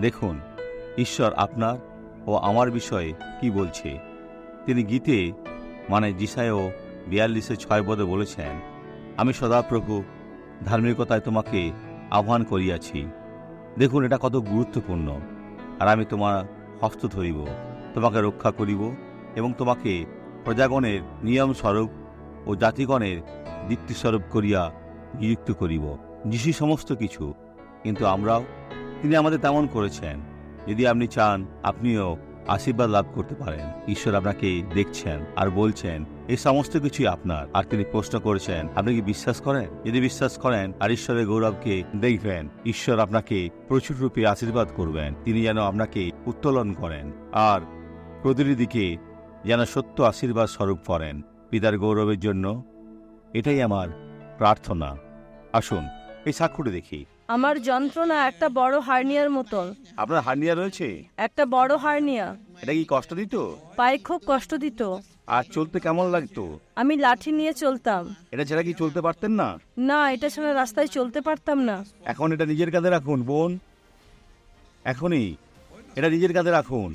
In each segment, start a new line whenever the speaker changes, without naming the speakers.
দেখুন ঈশ্বর আপনার ও আমার বিষয়ে কি বলছে। তিনি গীতে মানে যিশায় 42:6 পদে বলেছেন, আমি সদাপ্রভু ধার্মিকতায় তোমাকে আহ্বান করিয়াছি। দেখুন এটা কত গুরুত্বপূর্ণ। আর আমি তোমার হস্ত ধরিব, তোমাকে রক্ষা করিব এবং তোমাকে প্রজাগণের নিয়মস্বরূপ ও জাতিগণের দীপ্তিস্বরূপ করিয়া নিযুক্ত করিব। যিশু সমস্ত কিছু, কিন্তু আমরাও তিনি আমাদের তেমন করেছেন। যদি আপনি চান আপনিও আশীর্বাদ লাভ করতে পারেন। ঈশ্বর আপনাকে দেখছেন আর বলছেন এই সমস্ত কিছুই আপনার। আর তিনি প্রশ্ন করেছেন, আপনি কি বিশ্বাস করেন? যদি বিশ্বাস করেন আর ঈশ্বরের গৌরবকে দেখবেন, ঈশ্বর আপনাকে প্রচুর রূপে আশীর্বাদ করবেন। তিনি যেন আপনাকে উত্তোলন করেন আর প্রতিটি দিকে যেন সত্য আশীর্বাদ স্বরূপ করেন পিতার গৌরবের জন্য। এটাই আমার প্রার্থনা। আসুন এই সাক্ষ্যটি দেখি।
আমার যন্ত্রণা একটা বড় হার্নিয়ার মতন।
আপনার হার্নিয়া রয়েছে?
একটা বড় হার্নিয়া।
এটা কি কষ্ট দিত?
পায়ে খুব কষ্ট দিত।
আর চলতে কেমন লাগতো?
আমি লাঠি নিয়ে চলতাম।
এটা ছাড়া কি চলতে পারতেন না?
না, এটা ছাড়া রাস্তায় চলতে পারতাম না।
এখন এটা নিজের কাঁধে রাখুন বোন, এখনই এটা নিজের কাঁধে রাখুন।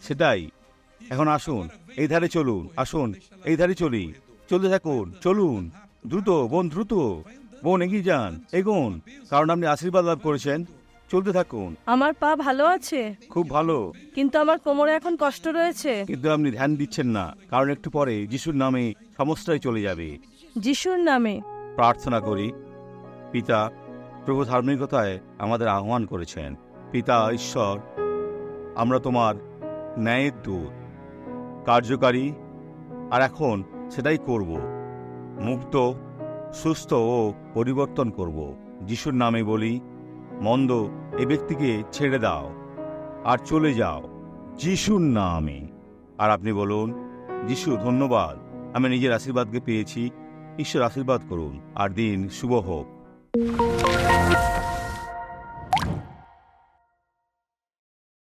সেটাই। এখন আসুন এই ধারে চলুন, আসুন এই ধারে চলি। চলতে থাকুন, চলুন দ্রুত বোন, দ্রুত বোন, এগিয়ে যান, এগোন, কারণ আপনি আশীর্বাদ লাভ করেছেন। চলতে থাকুন।
আমার পা ভালো আছে,
খুব ভালো,
কিন্তু আমার কোমরে এখন কষ্ট রয়েছে।
কিন্তু আপনি ধ্যান দিচ্ছেন না, কারণ একটু পরে যিশুর নামে সমস্তটাই চলে যাবে।
যিশুর নামে
প্রার্থনা করি। পিতা, প্রভু ধার্মিকতায় আমাদের আহ্বান করেছেন। পিতা ঈশ্বর, আমরা তোমার ন্যায়ের দূত, কার্যকারী, আর এখন সেটাই করব। মুক্ত, সুস্থ ও পরিবর্তন করব। যিশুর নামে বলি, মন্দ এ ব্যক্তিকে ছেড়ে দাও আর চলে যাও যিশুর নামে। আর আপনি বলুন, যিশু ধন্যবাদ, আমি নিজের আশীর্বাদকে পেয়েছি। ঈশ্বর আশীর্বাদ করুন আর দিন শুভ হোক।